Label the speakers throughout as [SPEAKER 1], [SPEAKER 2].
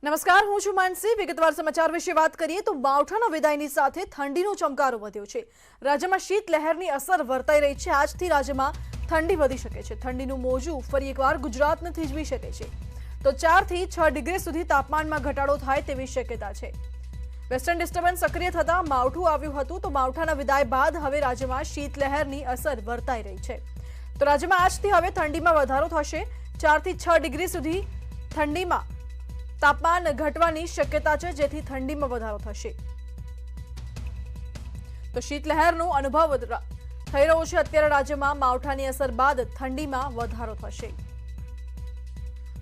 [SPEAKER 1] નમસ્કાર, હું છું માનસી। વિગતવાર સમાચાર વિશે વાત કરીએ તો માવઠાના વિદાયની સાથે ઠંડીનો ચમકારો વધ્યો છે। રાજ્યમાં શીત લહેરની અસર વર્તાઈ રહી છે। આજથી રાજ્યમાં ઠંડી વધી શકે છે। ઠંડીનું મોજું ફરી એકવાર ગુજરાતને થીજવી શકે છે। તો 4 થી 6 ડિગ્રી સુધી તાપમાનમાં ઘટાડો થાય તેવી શક્યતા છે। વેસ્ટર્ન ડિસ્ટર્બન્સ સક્રિય થતા માવઠું આવ્યું હતું, તો માવઠાના વિદાય બાદ હવે રાજ્યમાં શીત લહેરની અસર વર્તાઈ રહી છે। તો રાજ્યમાં આજથી હવે ઠંડીમાં વધારો થશે। 4 થી 6 ડિગ્રી સુધી ઠંડીમાં તાપમાન ઘટવાની શક્યતા છે, જેથી ઠંડીમાં વધારો થશે। તો શીતલહેરનો અનુભવ થઈ રહ્યો છે। અત્યારે રાજ્યમાં માવઠાની અસર બાદ ઠંડીમાં વધારો થશે।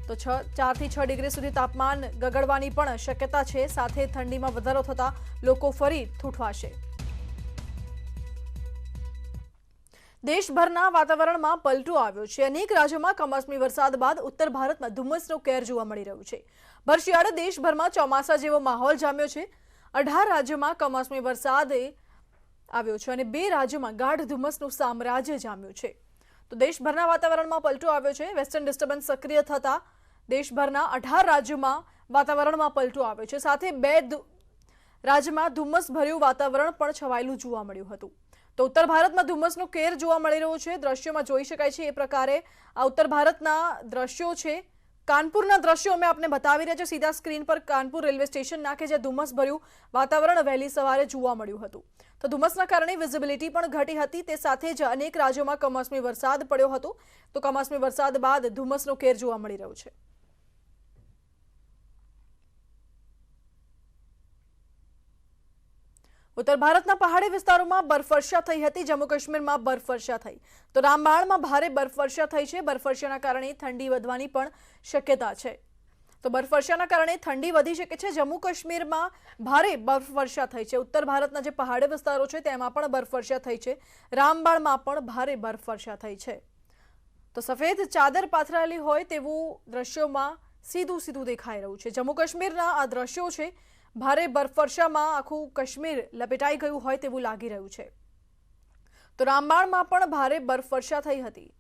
[SPEAKER 1] તો 4 થી 6 ડિગ્રી સુધી તાપમાન ગગડવાની પણ શક્યતા છે। સાથે ઠંડીમાં વધારો થતા લોકો ફરી ઠૂઠવાશે। દેશભરના વાતાવરણમાં પલટો આવ્યો છે। અનેક રાજ્યોમાં કમોસમી વરસાદ બાદ ઉત્તર ભારતમાં ધુમ્મસનો કહેર જોવા મળી રહ્યો છે। ભર શિયાળે દેશભરમાં ચોમાસા જેવો માહોલ જામ્યો છે। 18 રાજ્યોમાં કમોસમી વરસાદ આવ્યો છે અને 2 રાજ્યોમાં ગાઢ ધુમ્મસનું સામ્રાજ્ય જામ્યું છે। તો દેશભરના વાતાવરણમાં પલટો આવ્યો છે। વેસ્ટર્ન ડિસ્ટર્બન્સ સક્રિય થતા દેશભરના 18 રાજ્યોમાં વાતાવરણમાં પલટો આવ્યો છે। સાથે 2 રાજ્યમાં ધુમ્મસભર્યું વાતાવરણ પણ છવાયેલું જોવા મળ્યું હતું। તો ઉત્તર ભારતમાં ધુમ્મસનો કેર જોવા મળી રહ્યો છે। દ્રશ્યોમાં જોઈ શકાય છે એ પ્રકારે આ ઉત્તર ભારતના દ્રશ્યો છે। કાનપુરના દ્રશ્યો અમે આપને બતાવી રહ્યા છે સીધા સ્ક્રીન પર। કાનપુર રેલવે સ્ટેશનના કે જ્યાં ધુમ્મસભર્યું વાતાવરણ વહેલી સવારે જોવા મળ્યું હતું। તો ધુમ્મસના કારણે વિઝિબિલિટી પણ ઘટી હતી। તે સાથે જ અનેક રાજ્યોમાં કમોસમી વરસાદ પડ્યો હતો। તો કમોસમી વરસાદ બાદ ધુમ્મસનો કેર જોવા મળી રહ્યો છે। ઉત્તર ભારતના પહાડી વિસ્તારોમાં બરફવર્ષા થઈ હતી। જમ્મુ કાશ્મીરમાં બરફવર્ષા થઈ, તો રામબાણમાં ભારે બરફવર્ષા થઈ છે। બરફવર્ષાના કારણે ઠંડી વધવાની પણ શક્યતા છે। તો બરફવર્ષાના કારણે ઠંડી વધી શકે છે। જમ્મુ કાશ્મીરમાં ભારે બરફવર્ષા થઈ છે। ઉત્તર ભારતના જે પહાડી વિસ્તારો છે તેમાં પણ બરફવર્ષા થઈ છે। રામબાણમાં પણ ભારે બરફવર્ષા થઈ છે। તો સફેદ ચાદર પાથરાયેલી હોય તેવું દ્રશ્યોમાં સીધું દેખાઈ રહ્યું છે। જમ્મુ કાશ્મીરના આ દ્રશ્યો છે। ભારે બરફવર્ષામાં આખું કાશ્મીર લપેટાઈ ગયું હોય તેવું લાગી રહ્યું છે। તો રામબાણમાં પણ ભારે બરફવર્ષા થઈ હતી।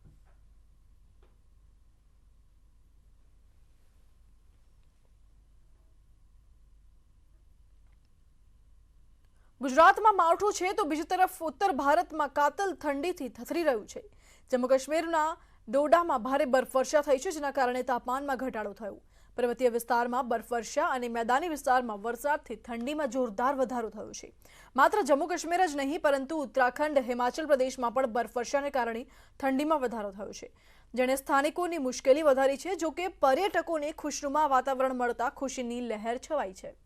[SPEAKER 1] ગુજરાતમાં માવઠું છે, તો બીજી તરફ ઉત્તર ભારતમાં કાતલ ઠંડીથી થથરી રહ્યું છે। જમ્મુ કાશ્મીરના ડોડામાં ભારે બરફવર્ષા થઈ છે, જેના કારણે તાપમાનમાં ઘટાડો થયો। પર્વતીય વિસ્તારમાં બરફવર્ષા અને મેદાની વિસ્તારમાં વરસાદથી ઠંડીમાં જોરદાર વધારો થયો છે। માત્ર જમ્મુ કાશ્મીર જ નહીં, પરંતુ ઉત્તરાખંડ, હિમાચલ પ્રદેશમાં પણ બરફવર્ષાને કારણે ઠંડીમાં વધારો થયો છે, જેણે સ્થાનિકોની મુશ્કેલી વધારી છે। જો કે પર્યટકોને ખુશનુમા વાતાવરણ મળતા ખુશીની લહેર છવાઈ છે।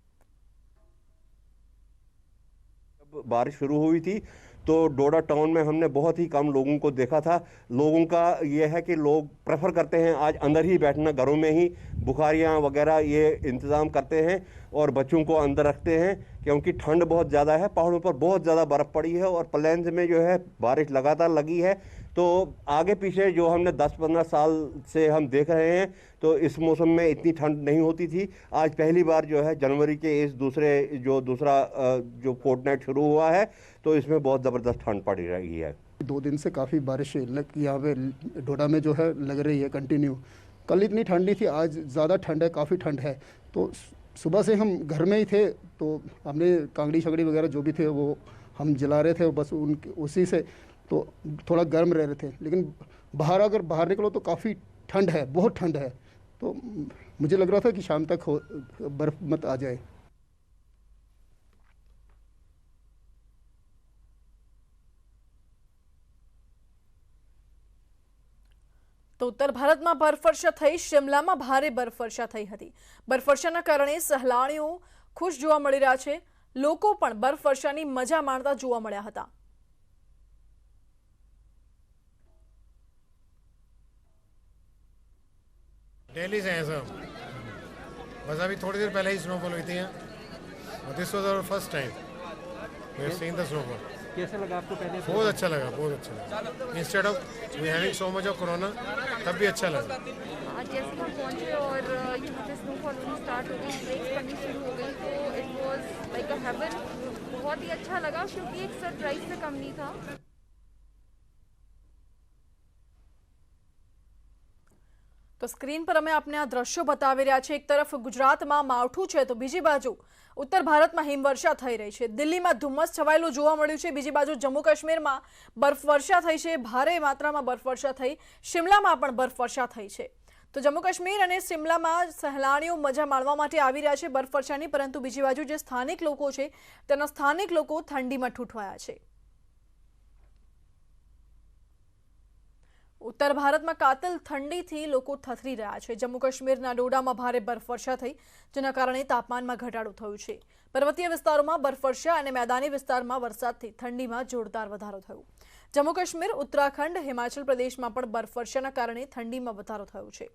[SPEAKER 2] बारिश शुरू हुई थी तो डोडा टाउन में हमने बहुत ही कम लोगों को देखा था। लोगों का ये है कि लोग प्रेफर करते हैं आज अंदर ही बैठना, घरों में ही बुखारियाँ वगैरह ये इंतज़ाम करते हैं और बच्चों को अंदर रखते हैं, क्योंकि ठंड बहुत ज़्यादा है। पहाड़ों पर बहुत ज़्यादा बर्फ़ पड़ी है और प्लेन्स में जो है बारिश लगातार लगी है। तो आगे पीछे जो हमने 10-15 साल से हम देख रहे हैं, तो इस मौसम में इतनी ठंड नहीं होती थी। आज पहली बार जो है जनवरी के इस दूसरा जो फोर्टनाइट शुरू हुआ है, तो इसमें बहुत ज़बरदस्त ठंड पड़ी रही है।
[SPEAKER 3] 2 दिन से काफ़ी बारिश यहाँ पे डोडा में जो है लग रही है कंटिन्यू। कल इतनी ठंड नहीं थी, आज ज़्यादा ठंड है, काफ़ी ठंड है। तो सुबह से हम घर में ही थे, तो हमने कांगड़ी शगड़ी वगैरह जो भी थे वो हम जला रहे थे, बस उसी से तो थोड़ा गर्म रह रहे थे। लेकिन अगर बाहर निकलो तो काफ़ी ठंड है, बहुत ठंड है। तो मुझे लग रहा था कि शाम तक बर्फ़ मत आ जाए।
[SPEAKER 1] તો ઉત્તર ભારતમાં બરફવર્ષા થઈ, શિમલામાં ભારે બરફવર્ષા થઈ હતી। બરફવર્ષાના કારણે સહેલાણીઓ ખુશ જોવા મળી રહ્યા છે। લોકો પણ બરફવર્ષાની મજા માણતા જોવા મળ્યા હતા।
[SPEAKER 4] दिल्ली से हैं सब, बस अभी थोड़ी देर पहले ही स्नोफॉल हुई थी यहाँ। This was our first time we have seen the snowfall.
[SPEAKER 5] कैसा लगा आपको पहले?
[SPEAKER 4] बहुत अच्छा लगा, बहुत अच्छा लगा। Instead of we having so much of corona, तब भी अच्छा लगा।
[SPEAKER 6] आज जैसे हम पहुंचे और यहाँ पे स्नोफॉल होनी स्टार्ट हो गई, ब्रेक पड़नी शुरू हो गई, तो it was like a heaven. बहुत ही अच्छा लगा, क्योंकि एक सरप्राइज से कम नहीं था।
[SPEAKER 1] તો તો સ્ક્રીન પર અમે આપને આ દ્રશ્યો બતાવી રહ્યા છે। એક તરફ ગુજરાતમાં માવઠું છે તો બીજી બાજુ ઉત્તર ભારતમાં હિમવર્ષા થઈ રહી છે। દિલ્હીમાં ધુમ્મસ છવાયેલું જોવા મળ્યું છે। બીજી બાજુ જમ્મુ કાશ્મીરમાં બરફવર્ષા થઈ છે, ભારે માત્રામાં બરફવર્ષા થઈ। શિમલામાં પણ બરફવર્ષા થઈ છે। તો જમ્મુ કાશ્મીર અને શિમલામાં સહેલાણીઓ મજા માણવા માટે આવી રહ્યા છે બરફવર્ષાની, પરંતુ બીજી બાજુ જે સ્થાનિક લોકો છે તેના સ્થાનિક લોકો ઠંડીમાં ઠૂંઠવાયા છે। उत्तर भारत में कातिल ठंडी थी लोग थथरी रहा है। जम्मू काश्मीर डोडा में भारे बर्फवर्षा थई, जेना कारणे तापमान में घटाडो थयो छे। पर्वतीय विस्तारों में बर्फवर्षा और मैदानी विस्तार में वरसादथी ठंडी में जोरदार वधारो थयो। जम्मू काश्मीर, उत्तराखंड, हिमाचल प्रदेश में पण बर्फवर्षाना कारणे ठंडी में वधारो थयो छे।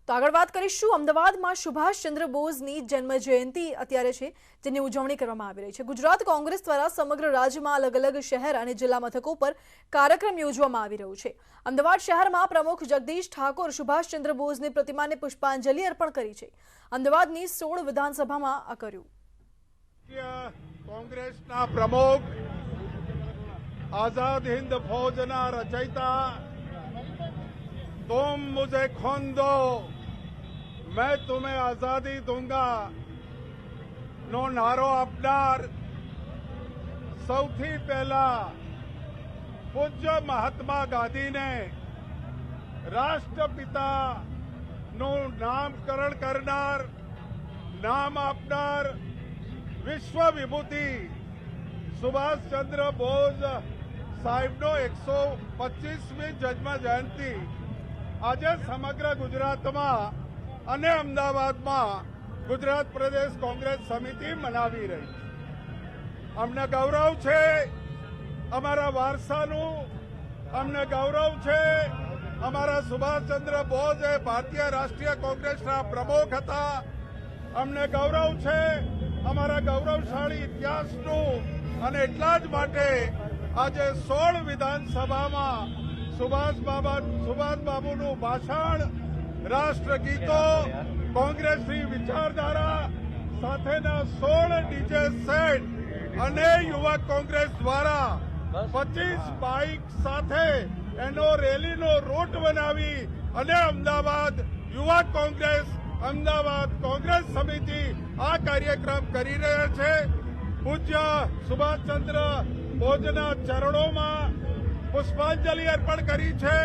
[SPEAKER 1] तो आगळ वात करीशुं अमदावादमां सुभाषचंद्र बोઝની जन्म जयंती अत्यारे छे, जेनी उजवणी करवामां आवी रही छे। गुजरात कांग्रेस द्वारा समग्र राज्यमां अलग अलग शहर अने जिल्ला मथको पर कार्यक्रम योजवामां आवी रह्यो छे। अमदावाद शहरमां प्रमुख जगदीश ठाकोर सुभाषचंद्र बोઝની प्रतिमाने पुष्पांजलि अर्पण करी छे। अमदावादनी 16 विधानसभामां आ कर्युं।
[SPEAKER 5] कांग्रेसना प्रमुख, आजाद हिंद फौजना रचयिता, तुम मुझे खून दो मैं तुम्हें आजादी दूंगा नो नारो अपनार सौथी पहला पूज्य महात्मा गांधी ने राष्ट्रपिता नो नामकरण करनार, नाम आपनार विश्व विभूति सुभाष चंद्र बोઝ साहेबनो 125મી जन्म जयंती आज समग्र गुजरात में અને અમદાવાદમાં ગુજરાત પ્રદેશ કોંગ્રેસ સમિતિ મનાવી રહી છે। અમને ગૌરવ છે અમારા વારસાનું, અમને ગૌરવ છે અમારા સુભાષચંદ્ર બોઝ એ ભારતીય રાષ્ટ્રીય કોંગ્રેસના પ્રમુખ હતા। અમને ગૌરવ છે અમારા ગૌરવશાળી ઇતિહાસનું, અને એટલા જ માટે આજે 16 વિધાનસભામાં સુભાષ બાબુનું ભાષણ, રાષ્ટ્રગીતો, કોંગ્રેસની વિચારધારા સાથેના 16 ડીજે સેટ અને યુવક કોંગ્રેસ દ્વારા 25 બાઇક સાથે એનો રેલીનો રૂટ બનાવી અને અમદાવાદ યુવક કોંગ્રેસ, અમદાવાદ કોંગ્રેસ સમિતિ આ કાર્યક્રમ કરી રહ્યા છે। પૂજ્ય સુભાષચંદ્ર બોઝના ચરણોમાં પુષ્પાંજલિ અર્પણ કરી છે।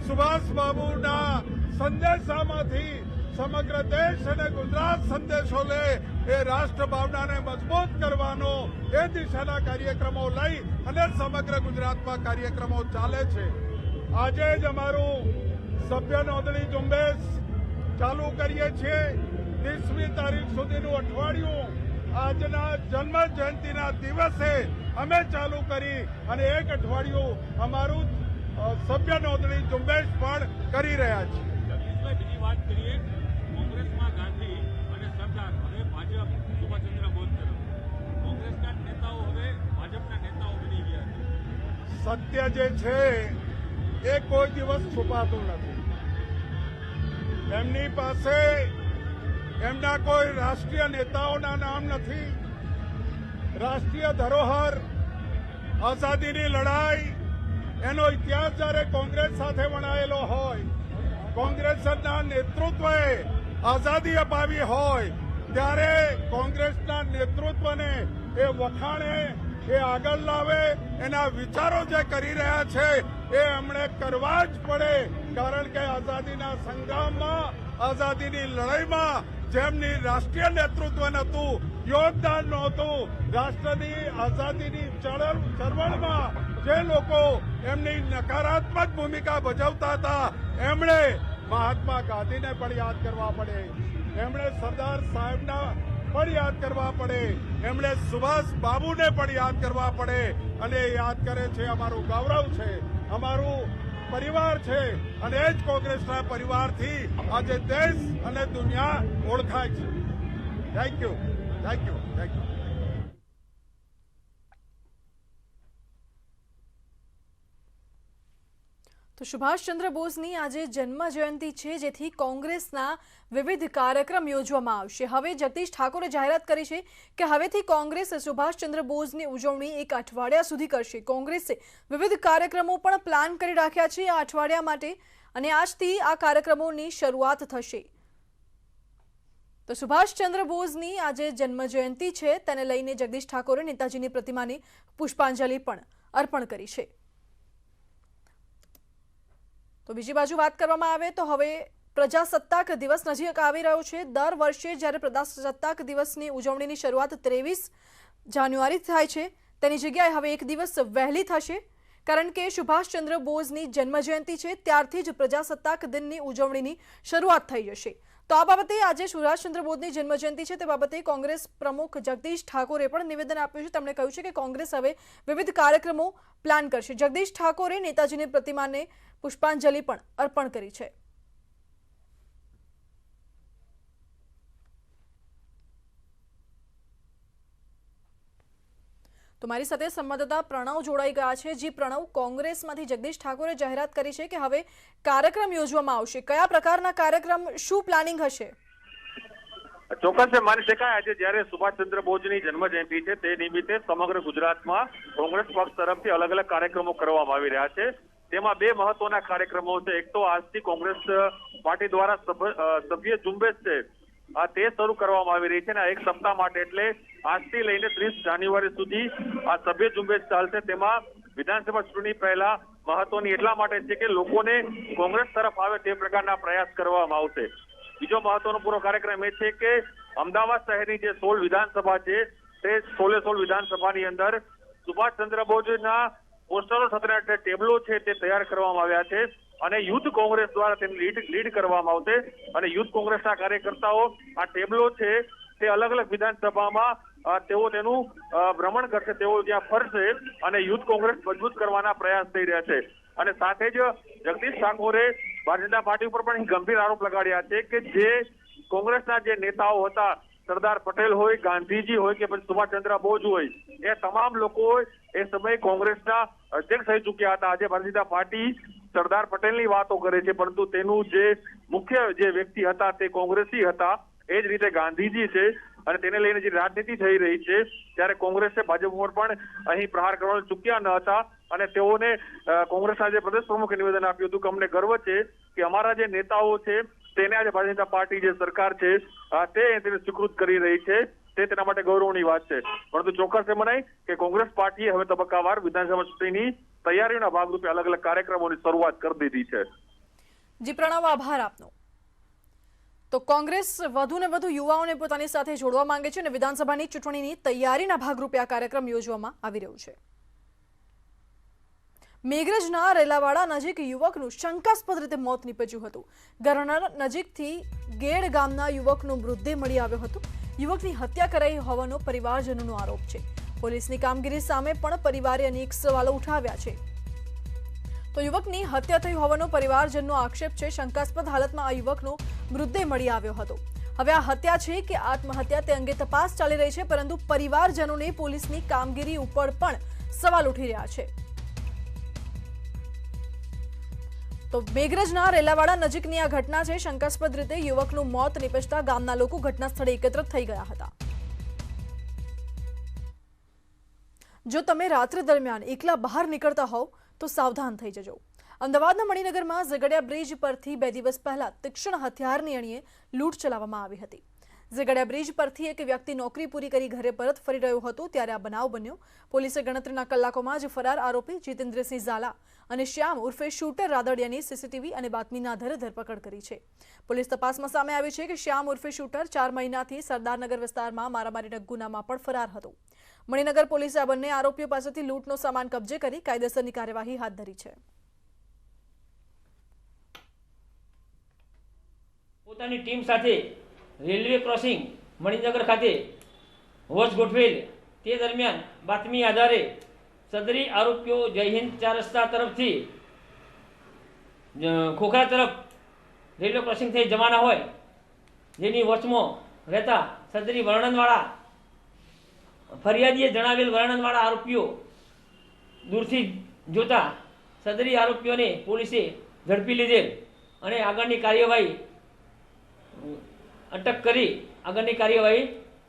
[SPEAKER 5] સુભાષ બાબુના સંદેશામાંથી સમગ્ર દેશ અને ગુજરાત સંદેશો લે એ રાષ્ટ્ર ભાવનાને મજબૂત કરવાનો એ દિશાના કાર્યક્રમો લઈ અને સમગ્ર ગુજરાતમાં કાર્યક્રમો ચાલે છે। આજે જ અમારું સભ્ય નોંધણી ઝુંબેશ ચાલુ કરીએ છીએ। 30મી તારીખ સુધીનું અઠવાડિયું આજના જન્મ જયંતિના દિવસે અમે ચાલુ કરી અને એક અઠવાડિયું અમારું સભ્ય નોંધણી ઝુંબેશ પણ કરી રહ્યા છીએ।
[SPEAKER 7] બીજી વાત કરીએ, કોંગ્રેસમાં ગાંધી અને સરદાર, હવે ભાજપ સુભાષચંદ્ર બોઝ તરફ કોંગ્રેસના નેતાઓ હવે ભાજપના નેતાઓ બની ગયા છે।
[SPEAKER 5] સત્ય જે છે એ કોઈ દિવસ છુપાતું નથી। એમની પાસે એમના કોઈ રાષ્ટ્રીય નેતાઓના નામ નથી। રાષ્ટ્રીય ધરોહર, આઝાદીની લડાઈ, એનો ઇતિહાસ જ્યારે કોંગ્રેસ સાથે વણાયેલો હોય, કોંગ્રેસના નેતૃત્વએ આઝાદી અપાવી હોય ત્યારે કોંગ્રેસના નેતૃત્વને એ વખાણે, એ આગળ લાવે, એના વિચારો જે કરી રહ્યા છે એ એમણે કરવા જ પડે। કારણ કે આઝાદીના સંગ્રામમાં, આઝાદીની લડાઈમાં જેમની રાષ્ટ્રીય નેતૃત્વ નહોતું, યોગદાન નહોતું, રાષ્ટ્રની આઝાદીની ચળવળમાં જે લોકો એમની નકારાત્મક ભૂમિકા ભજવતા હતા એમણે મહાત્મા ગાંધીને પણ યાદ કરવા પડે, એમણે સરદાર સાહેબના પણ યાદ કરવા પડે, એમણે સુભાષ બાબુને પણ યાદ કરવા પડે। અને યાદ કરે છે, અમારું ગૌરવ છે, અમારું પરિવાર છે, અને એ જ કોંગ્રેસના પરિવારથી આજે દેશ અને દુનિયા ઓળખાય છે। Thank you, thank you, thank you.
[SPEAKER 1] તો સુભાષચંદ્ર બોઝની આજે જન્મ જયંતિ છે, જેથી કોંગ્રેસના વિવિધ કાર્યક્રમ યોજવામાં આવશે. હવે જગદીશ ઠાકોરે જાહેરાત કરી છે કે હવેથી કોંગ્રેસ સુભાષચંદ્ર બોઝની ઉજવણી એક અઠવાડિયા સુધી કરશે. કોંગ્રેસે વિવિધ કાર્યક્રમો પણ પ્લાન કરી રાખ્યા છે આ અઠવાડિયા માટે, અને આજથી આ કાર્યક્રમોની શરૂઆત થશે. તો સુભાષચંદ્ર બોઝની આજે જન્મ જયંતિ છે, તેને લઈને જગદીશ ઠાકોરે નેતાજીની પ્રતિમાને પુષ્પાંજલિ પણ અર્પણ કરી છે. તો બીજી બાજુ વાત કરવામાં આવે તો હવે પ્રજાસત્તાક દિવસ નજીક આવી રહ્યો છે. દર વર્ષે જ્યારે પ્રજાસત્તાક દિવસની ઉજવણીની શરૂઆત 23 જાન્યુઆરી થાય છે, તેની જગ્યાએ હવે એક દિવસ વહેલી થશે, કારણ કે સુભાષચંદ્ર બોઝની જન્મજયંતિ છે ત્યારથી જ પ્રજાસત્તાક દિનની ઉજવણીની શરૂઆત થઈ જશે. તો આ બાબતે આજે સુભાષચંદ્ર બોઝની જન્મજયંતિ છે તે બાબતે કોંગ્રેસ પ્રમુખ જગદીશ ઠાકોરે પણ નિવેદન આપ્યું છે. તેમણે કહ્યું છે કે કોંગ્રેસ હવે વિવિધ કાર્યક્રમો પ્લાન કરશે. જગદીશ ઠાકોરે નેતાજીની પ્રતિમાને પુષ્પાંજલિ પણ અર્પણ કરી છે. તો મારી સાથે સંવાદદાતા પ્રણવ જોડાઈ ગયા છે. જી પ્રણવ, કોંગ્રેસમાંથી જગદીશ ઠાકોરે જાહેરાત કરી છે કે હવે કાર્યક્રમ યોજવામાં આવશે. કયા પ્રકારના કાર્યક્રમ, શું પ્લાનિંગ હશે?
[SPEAKER 8] ચોક્કસ માની શકાય, આજે જ્યારે સુભાષચંદ્ર બોઝની જન્મ જયંતિ છે તે નિમિત્તે સમગ્ર ગુજરાતમાં કોંગ્રેસ પક્ષ તરફથી અલગ અલગ કાર્યક્રમો કરવામાં આવી રહ્યા છે. તેમાં બે મહત્વના કાર્યક્રમો છે. એક તો આજથી કોંગ્રેસ પાર્ટી દ્વારા સભ્ય ઝુંબેશ છે તે શરૂ કરવામાં આવી રહી છે, અને એક સપ્તાહ માટે એટલે આજથી લઈને 30 જાન્યુઆરી સુધી આ સભ્ય ઝુંબેશ ચાલશે. તેમાં વિધાનસભા ચૂંટણી પહેલા મહત્વની એટલા માટે છે કે લોકોને કોંગ્રેસ તરફ આવે તે પ્રકારના પ્રયાસ કરવામાં આવશે. બીજો મહત્વનો પૂરો કાર્યક્રમ એ છે કે અમદાવાદ શહેરની જે 16 વિધાનસભા છે તે 16 વિધાનસભાની અંદર સુભાષચંદ્ર બોઝના પોસ્ટરો સાથેના ટેબલો છે તે તૈયાર કરવામાં આવ્યા છે, અને યુથ કોંગ્રેસ દ્વારા તેની લીડ કરવામાં આવશે. અને યુથ કોંગ્રેસના કાર્યકર્તાઓ આ ટેબલો છે તે અલગ અલગ વિધાનસભામાં તેઓ તેનું ભ્રમણ કરશે, તેઓ ત્યાં ફરશે અને યુથ કોંગ્રેસ મજબૂત કરવાના પ્રયાસ થઈ રહ્યા છે. અને સાથે જ જગદીશ ઠાકોરે ભારતીય જનતા પાર્ટી ઉપર પણ ગંભીર આરોપ લગાડ્યા છે કે જે કોંગ્રેસના જે નેતાઓ હતા, સરદાર પટેલ હોય, ગાંધીજી હોય કે પછી સુભાષચંદ્ર બોઝ હોય, એ તમામ લોકો એ સમયે કોંગ્રેસના અધ્યક્ષ થઈ ચૂક્યા હતા. આજે ભારતીય જનતા પાર્ટી સરદાર પટેલની વાતો કરે છે, પરંતુ તેનું જે મુખ્ય જે વ્યક્તિ હતા તે કોંગ્રેસી હતા. એ જ રીતે ગાંધીજી છે, અને તેને લઈને જે રાજનીતિ થઈ રહી છે ત્યારે કોંગ્રેસે ભાજપ ઉપર પણ અહીં પ્રહાર કરવાનું ચૂક્યા ન હતા, અને તેઓને કોંગ્રેસના જે પ્રદેશ પ્રમુખે નિવેદન આપ્યું હતું કે અમને ગર્વ છે કે અમારા જે નેતાઓ છે તેને આજે ભારતીય જનતા પાર્ટી જે સરકાર છે તેને સ્વીકૃત કરી રહી છે, તે તેના માટે ગૌરવની વાત છે. પરંતુ ચોક્કસ એ મનાય કે કોંગ્રેસ પાર્ટીએ હવે તબક્કાવાર વિધાનસભા ચૂંટણીની તૈયારીઓના ભાગરૂપે અલગ અલગ કાર્યક્રમોની શરૂઆત કરી દીધી છે.
[SPEAKER 1] જી પ્રણવ, આભાર આપનો. તો કોંગ્રેસ વધુ ને વધુ યુવાઓને પોતાની સાથે જોડવા માંગે છે, અને વિધાનસભાની ચૂંટણીની તૈયારીના ભાગરૂપે આ કાર્યક્રમ યોજવામાં આવી રહ્યું છે. મેઘરજના રેલાવાડા નજીક યુવકનું શંકાસ્પદ રીતે મોત નીપજ્યું હતું. ગરનાર નજીકથી ગેડ ગામના યુવકનો મૃતદેહ મળી આવ્યો હતો. યુવકની હત્યા કરાઈ હોવાનો પરિવારજનોનો આરોપ છે. પોલીસની કામગીરી સામે પણ પરિવારે અનેક સવાલો ઉઠાવ્યા છે. તો યુવકની હત્યા થઈ હોવાનો પરિવારજનનો આક્ષેપ છે. શંકાસ્પદ હાલતમાં આ યુવકનો મૃતદેહ મળી આવ્યો હતો. હવે આ હત્યા છે કે આત્મહત્યા તે અંગે તપાસ ચાલી રહી છે, પરંતુ પરિવારજનોને પોલીસની કામગીરી ઉપર પણ સવાલ ઉઠી રહ્યા છે. તો મેઘરજના રેલાવાડા નજીકની આ ઘટના છે. શંકાસ્પદ રીતે યુવકનું મોત નીપજતા ગામના લોકો ઘટના સ્થળે એકત્રિત થઈ ગયા હતા. જો તમે રાત્રિ દરમિયાન એકલા બહાર નીકળતા હોવ તો સાવધાન થઈ જજો. અમદાવાદના મણિનગરમાં ઝઘડિયા બ્રિજ પરથી 2 દિવસ પહેલા તીક્ષ્ણ હથિયારની અણીએ લૂંટ ચલાવવામાં આવી હતી. ઝઘડિયા બ્રિજ પરથી એક વ્યક્તિ નોકરી પૂરી કરી ઘરે પરત ફરી રહ્યો હતો ત્યારે આ બનાવ બન્યો. પોલીસે ગણતરીના કલાકોમાં જ ફરાર આરોપી જીતેન્દ્રસિંહ ઝાલા અને શ્યામ ઉર્ફે શૂટર રાદડિયાની સીસીટીવી અને બાતમીના આધારે ધરપકડ કરી છે. પોલીસ તપાસમાં સામે આવ્યું છે કે શ્યામ ઉર્ફે શૂટર 4 મહિનાથી સરદારનગર વિસ્તારમાં મારામારીના ગુનામાં પણ ફરાર હતો. મણિનગર પોલીસે આ બંને આરોપીઓ પાસેથી લૂંટનો સામાન કબજે કરી કાયદેસરની કાર્યવાહી હાથ ધરી છે.
[SPEAKER 9] પોતાની ટીમ સાથે રેલવે ક્રોસિંગ મણિનગર ખાતે વોચ ગોઠવેલ. તે દરમિયાન બાતમી આધારે સદરી આરોપીઓ જય હિન્દ 4 રસ્તા તરફથી ખોખરા તરફ રેલવે ક્રોસિંગ થઈ જવાના હોય, જેની વોચમાં રહેતા સદરી વર્ણનવાળા ફરિયાદીએ જણાવેલ વર્ણનવાળા આરોપીઓ દૂરથી જોતા સદરી આરોપીઓને પોલીસે ઝડપી લીધેલ અને આગળની કાર્યવાહી અટક કરી આગળની કાર્યવાહી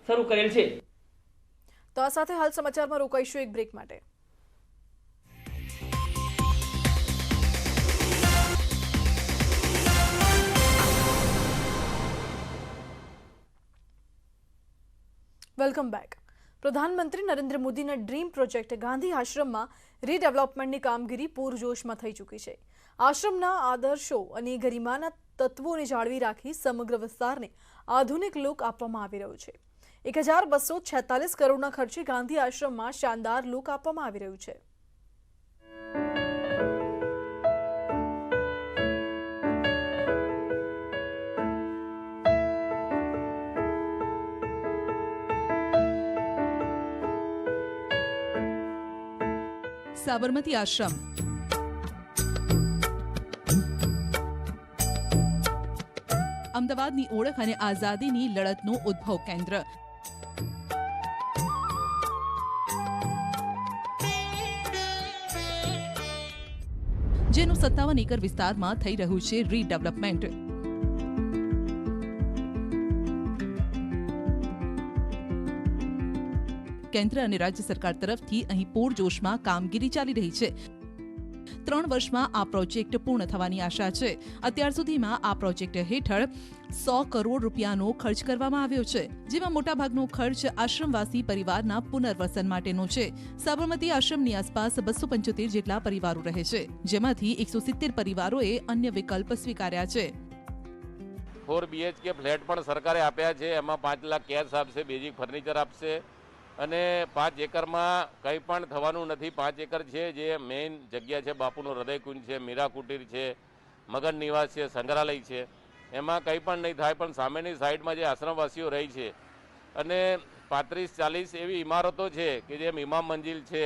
[SPEAKER 9] શરૂ કરેલ છે।
[SPEAKER 1] તો આ સાથે હાલ સમાચારમાં રોકાઈશું એક બ્રેક માટે। Welcome back. પ્રધાનમંત્રી નરેન્દ્ર મોદીના ડ્રીમ પ્રોજેક્ટ ગાંધી આશ્રમમાં રીડેવલપમેન્ટની કામગીરી પૂરજોશમાં થઈ ચૂકી છે। આશ્રમના આદર્શો અને ગરિમાના તત્વોને જાળવી રાખી સમગ્ર વિસ્તારને આધુનિક લુક આપવામાં આવી રહ્યો છે। 1246 કરોડના ખર્ચે ગાંધી આશ્રમમાં શાનદાર લુક આપવામાં આવી રહ્યું છે।
[SPEAKER 10] સાબરમતી આશ્રમ અમદાવાદની ઓળખ અને આઝાદીની લડતનું ઉદ્ભવ કેન્દ્ર। જેનું 57 એકર વિસ્તારમાં થઈ રહ્યું છે રીડેવલપમેન્ટ। કેન્દ્ર અને રાજ્ય સરકાર તરફથી અહીં પૂરજોશમાં કામગીરી ચાલી રહી છે। 3 વર્ષમાં આ પ્રોજેક્ટ પૂર્ણ થવાની આશા છે। અત્યાર સુધીમાં આ પ્રોજેક્ટ હેઠળ 100 કરોડ રૂપિયાનો ખર્ચ કરવામાં આવ્યો છે, જેમાં મોટાભાગનો ખર્ચ આશ્રમવાસી પરિવારના પુનર્વસન માટેનો છે। સાબરમતી આશ્રમની આસપાસ 275 જેટલા પરિવારો રહે છે, જેમાંથી 170 પરિવારોએ અન્ય વિકલ્પ સ્વીકાર્યા છે।
[SPEAKER 7] 4 BHK ફ્લેટ પણ સરકારે આપ્યા છે। એમાં 5 લાખ કેશ આપશે, બેઝિક ફર્નિચર આપશે અને 5 એકરમાં કંઈ પણ થવાનું નથી। 5 એકર છે જે મેઇન જગ્યા છે, બાપુનો હૃદયકુંજ છે, મીરા કુટીર છે, મગન નિવાસ છે, સંગ્રહાલય છે, એમાં કંઈ પણ નહીં થાય। પણ સામેની સાઈડમાં જે આશ્રમવાસીઓ રહી છે અને 35-40 એવી ઇમારતો છે કે જેમ ઇમામ મંજિલ છે,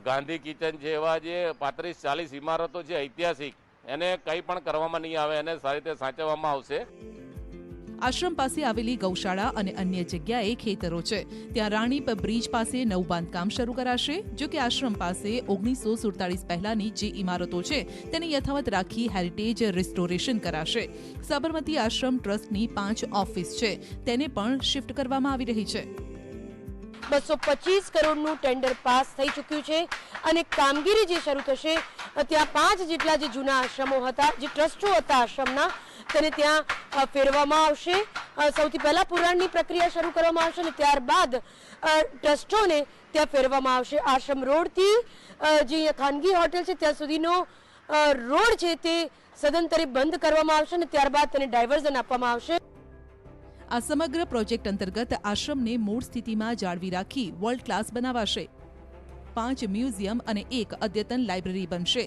[SPEAKER 7] ગાંધી કિચન છે, એવા જે 35-40 ઇમારતો છે ઐતિહાસિક, એને કંઈ પણ કરવામાં નહીં આવે, એને સારી રીતે સાચવવામાં આવશે।
[SPEAKER 10] આશ્રમ પાસે આવેલી ગૌશાળા અને અન્ય જગ્યાએ ખેતરો છે। ત્યાં રાણીપ બ્રિજ પાસે નવું બાંધકામ શરૂ કરાશે। જો કે આશ્રમ પાસે 1947 પહેલાની જે ઇમારતો છે તેને યથાવત રાખી હેરિટેજ રિસ્ટોરેશન કરાશે। સાબરમતી આશ્રમ ટ્રસ્ટની 5 ઓફિસ છે, તેને પણ શિફ્ટ કરવામાં આવી રહી છે।
[SPEAKER 11] 225 કરોડનું ટેન્ડર પાસ થઈ ચૂક્યું છે અને કામગીરી જે શરૂ થશે ત્યાં 5 જેટલા જે જૂના આશ્રમો હતા, જે ટ્રસ્ટો હતા આશ્રમના, તેને ત્યાં ફેરવવામાં આવશે। સૌથી પહેલા પુરાણની પ્રક્રિયા શરૂ કરવામાં આવશે અને ત્યારબાદ ટ્રસ્ટોને ત્યાં ફેરવવામાં આવશે। આશ્રમ રોડથી જે ખાનગી હોટેલ છે ત્યાં સુધીનો રોડ છે તે સદંતરે બંધ કરવામાં આવશે અને ત્યારબાદ તેને ડાયવર્ઝન આપવામાં આવશે।
[SPEAKER 10] આ સમગ્ર પ્રોજેક્ટ અંતર્ગત આશ્રમને મૂળ સ્થિતિમાં જાળવી રાખી વર્લ્ડ ક્લાસ બનાવાશે। 5 મ્યુઝિયમ અને 1 અદ્યતન લાઇબ્રેરી બનશે।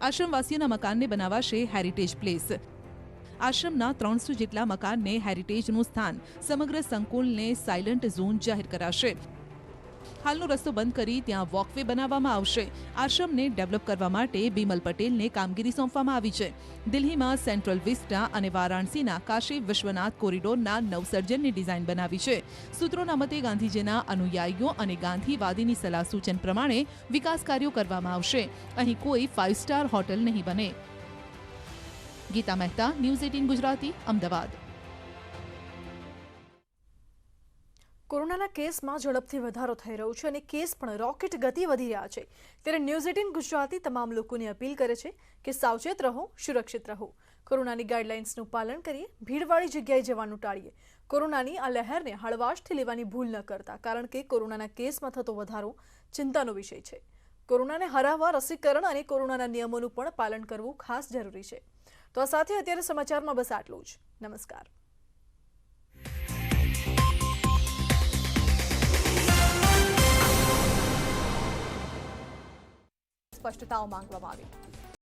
[SPEAKER 10] આશ્રમવાસીઓના મકાનને બનાવાશે હેરિટેજ પ્લેસ। આશ્રમના 300 જેટલા મકાનને હેરિટેજનું સ્થાન, સમગ્ર સંકુલને સાયલન્ટ ઝોન જાહેર કરાશે। હાલનો રસ્તો બંધ કરી ત્યાં વોકવે બનાવવામાં આવશે। આશ્રમને ડેવલપ કરવા માટે બિમલ પટેલને કામગીરી સોંપવામાં આવી છે। દિલ્હીમાં સેન્ટ્રલ વિસ્ટા અને વારાણસીના કાશી વિશ્વનાથ કોરિડોરના નવસર્જનની ડિઝાઇન બનાવી છે। સૂત્રોના મતે ગાંધીજીના અનુયાયીઓ અને ગાંધીવાદીની સલાહ સૂચન પ્રમાણે વિકાસ કાર્યો કરવામાં આવશે। અહીં કોઈ 5 સ્ટાર હોટલ નહીં બને। ગીતા મહેતા, ન્યૂઝ 18 ગુજરાતી, અમદાવાદ।
[SPEAKER 1] કોરોનાના કેસમાં ઝડપથી વધારો થઈ રહ્યો છે અને કેસ પણ રોકેટ ગતિ વધી રહ્યા છે। ત્યારે ન્યૂઝ 18 ગુજરાતી તમામ લોકોને અપીલ કરે છે કે સાવચેત રહો, સુરક્ષિત રહો, કોરોનાની ગાઈડલાઇન્સનું પાલન કરીએ, ભીડવાળી જગ્યાએ જવાનું ટાળીએ। કોરોનાની આ લહેરને હળવાશથી લેવાની ભૂલ ન કરતા, કારણ કે કોરોનાના કેસમાં થતો વધારો ચિંતાનો વિષય છે। કોરોનાને હરાવવા રસીકરણ અને કોરોનાના નિયમોનું પણ પાલન કરવું ખાસ જરૂરી છે। તો આ સાથે અત્યારે સમાચારમાં બસ આટલું જ। નમસ્કાર। સ્પષ્ટતાઓ માંગવામાં આવી।